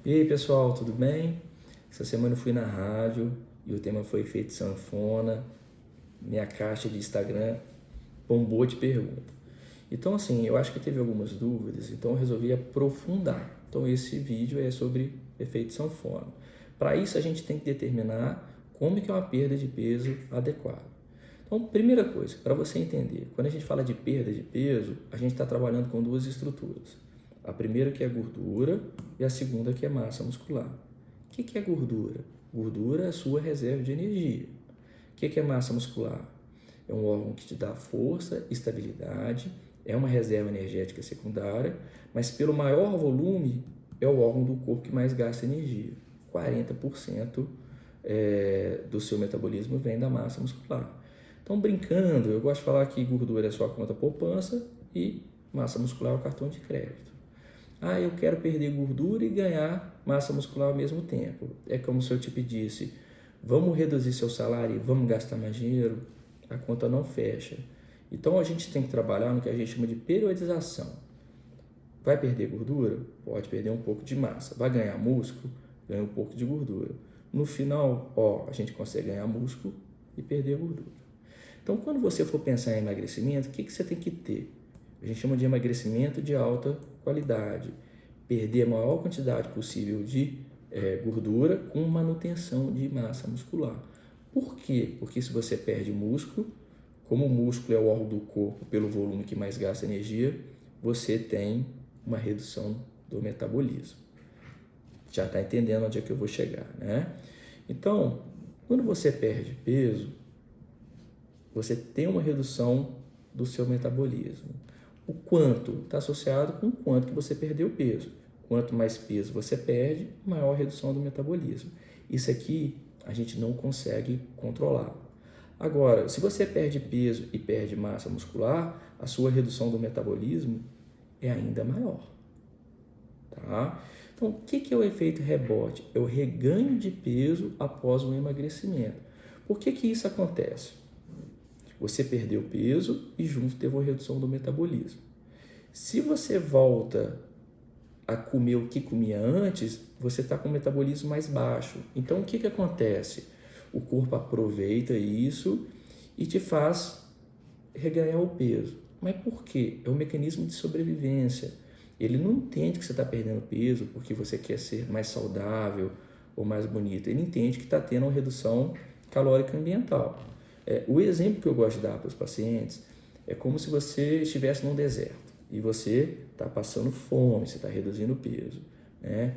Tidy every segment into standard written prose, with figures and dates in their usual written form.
E aí pessoal, tudo bem? Essa semana eu fui na rádio e o tema foi efeito sanfona. Minha caixa de Instagram bombou de perguntas. Então assim, eu acho que teve algumas dúvidas, então eu resolvi aprofundar. Então esse vídeo é sobre efeito sanfona. Para isso a gente tem que determinar como que é uma perda de peso adequada. Então, primeira coisa, para você entender, quando a gente fala de perda de peso, a gente está trabalhando com duas estruturas. A primeira que é gordura e a segunda que é massa muscular. O que é gordura? Gordura é a sua reserva de energia. O que é massa muscular? É um órgão que te dá força, estabilidade, é uma reserva energética secundária, mas pelo maior volume é o órgão do corpo que mais gasta energia. 40% do seu metabolismo vem da massa muscular. Então, brincando, eu gosto de falar que gordura é só a conta poupança e massa muscular é o cartão de crédito. Ah, eu quero perder gordura e ganhar massa muscular ao mesmo tempo. É como se eu te pedisse, vamos reduzir seu salário e vamos gastar mais dinheiro? A conta não fecha. Então a gente tem que trabalhar no que a gente chama de periodização. Vai perder gordura? Pode perder um pouco de massa. Vai ganhar músculo? Ganha um pouco de gordura. No final, a gente consegue ganhar músculo e perder gordura. Então, quando você for pensar em emagrecimento, o que você tem que ter? A gente chama de emagrecimento de alta qualidade. Perder a maior quantidade possível de gordura com manutenção de massa muscular. Por quê? Porque se você perde músculo, como o músculo é o órgão do corpo pelo volume que mais gasta energia, você tem uma redução do metabolismo. Já está entendendo onde é que eu vou chegar, né? Então, quando você perde peso, você tem uma redução do seu metabolismo. O quanto está associado com o quanto que você perdeu peso. Quanto mais peso você perde, maior a redução do metabolismo. Isso aqui a gente não consegue controlar. Agora, se você perde peso e perde massa muscular, a sua redução do metabolismo é ainda maior. Tá? Então, o que é o efeito rebote? É o reganho de peso após o emagrecimento. Por que isso acontece? Você perdeu peso e junto teve uma redução do metabolismo. Se você volta a comer o que comia antes, você está com o metabolismo mais baixo. Então, o que acontece? O corpo aproveita isso e te faz reganhar o peso. Mas por quê? É um mecanismo de sobrevivência. Ele não entende que você está perdendo peso porque você quer ser mais saudável ou mais bonito. Ele entende que está tendo uma redução calórica ambiental. O exemplo que eu gosto de dar para os pacientes é como se você estivesse num deserto e você está passando fome, você está reduzindo o peso, né?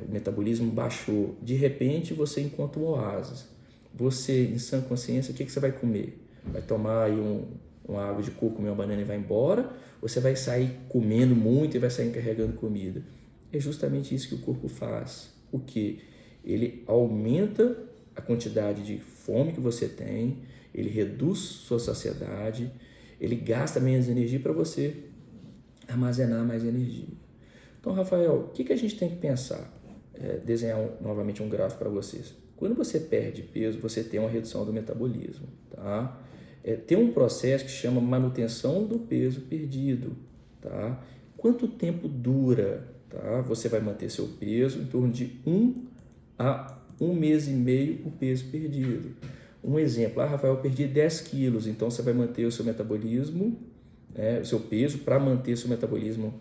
O metabolismo baixou. De repente você encontra um oásis. Você, em sã consciência, o que você vai comer? Vai tomar aí uma água de coco, comer uma banana e vai embora? Ou você vai sair comendo muito e vai sair carregando comida? É justamente isso que o corpo faz. O que? Ele aumenta a quantidade de fome que você tem, ele reduz sua saciedade, ele gasta menos energia para você armazenar mais energia. Então, Rafael, o que a gente tem que pensar? Desenhar novamente um gráfico para vocês. Quando você perde peso, você tem uma redução do metabolismo, tá? Tem um processo que chama manutenção do peso perdido, tá? Quanto tempo dura, tá? Você vai manter seu peso em torno de 1 a 1 mês e meio o peso perdido. Um exemplo, Rafael, eu perdi 10 quilos, então você vai manter o seu metabolismo, o seu peso para manter seu metabolismo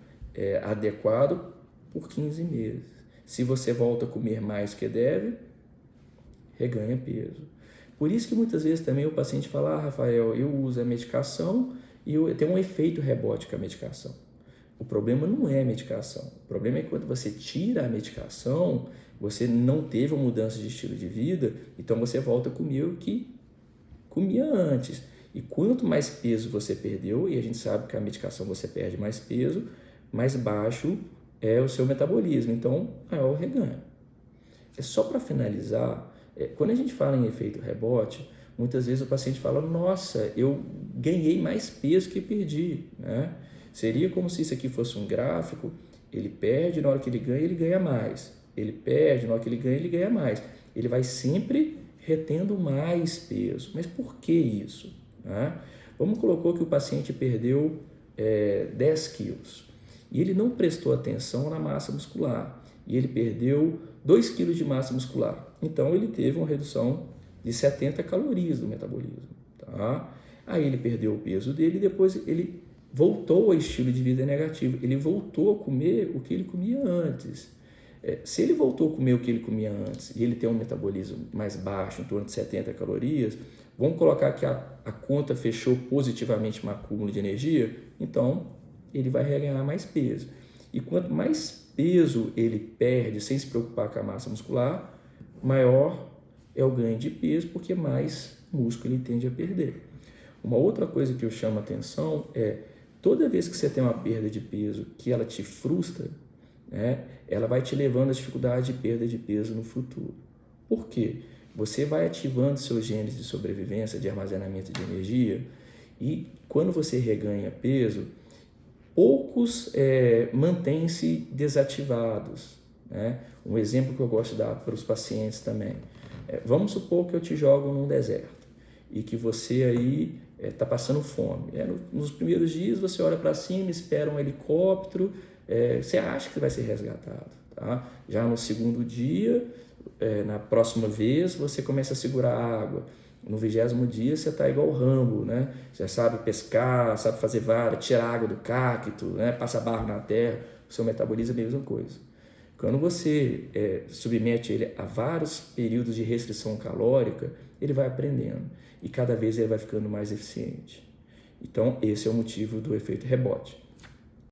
adequado por 15 meses. Se você volta a comer mais do que deve, reganha peso. Por isso que muitas vezes também o paciente fala, Rafael, eu uso a medicação e eu tenho um efeito rebote com a medicação. O problema não é a medicação. O problema é que quando você tira a medicação, você não teve uma mudança de estilo de vida, então você volta a comer o que comia antes. E quanto mais peso você perdeu, e a gente sabe que a medicação você perde mais peso, mais baixo é o seu metabolismo, então maior o reganho. Só para finalizar, quando a gente fala em efeito rebote, muitas vezes o paciente fala, nossa, eu ganhei mais peso que perdi, né? Seria como se isso aqui fosse um gráfico, ele perde, na hora que ele ganha mais. Ele perde, na hora que ele ganha mais. Ele vai sempre retendo mais peso. Mas por que isso? Né? Vamos colocar que o paciente perdeu 10 quilos e ele não prestou atenção na massa muscular. e ele perdeu 2 quilos de massa muscular. Então ele teve uma redução de 70 calorias do metabolismo. Tá? Aí ele perdeu o peso dele e depois ele voltou ao estilo de vida negativo. Ele voltou a comer o que ele comia antes. Se ele voltou a comer o que ele comia antes e ele tem um metabolismo mais baixo, em torno de 70 calorias, vamos colocar que a conta fechou positivamente um acúmulo de energia, então ele vai reganhar mais peso. E quanto mais peso ele perde sem se preocupar com a massa muscular, maior é o ganho de peso, porque mais músculo ele tende a perder. Uma outra coisa que eu chamo a atenção é, toda vez que você tem uma perda de peso que ela te frustra, né, ela vai te levando à dificuldade de perda de peso no futuro. Por quê? Você vai ativando seus genes de sobrevivência, de armazenamento de energia, e quando você reganha peso, poucos mantêm-se desativados. Né? Um exemplo que eu gosto de dar para os pacientes também. Vamos supor que eu te jogo num deserto e que você aí está passando fome. Nos primeiros dias você olha para cima, espera um helicóptero, você acha que vai ser resgatado. Tá? Já no segundo dia, na próxima vez, você começa a segurar a água. No 20º dia você está igual o Rambo, né? Já sabe pescar, sabe fazer vara, tirar água do cacto, né? Passa barro na terra, o seu metabolismo é a mesma coisa. Quando você submete ele a vários períodos de restrição calórica, ele vai aprendendo e cada vez ele vai ficando mais eficiente. Então, esse é o motivo do efeito rebote.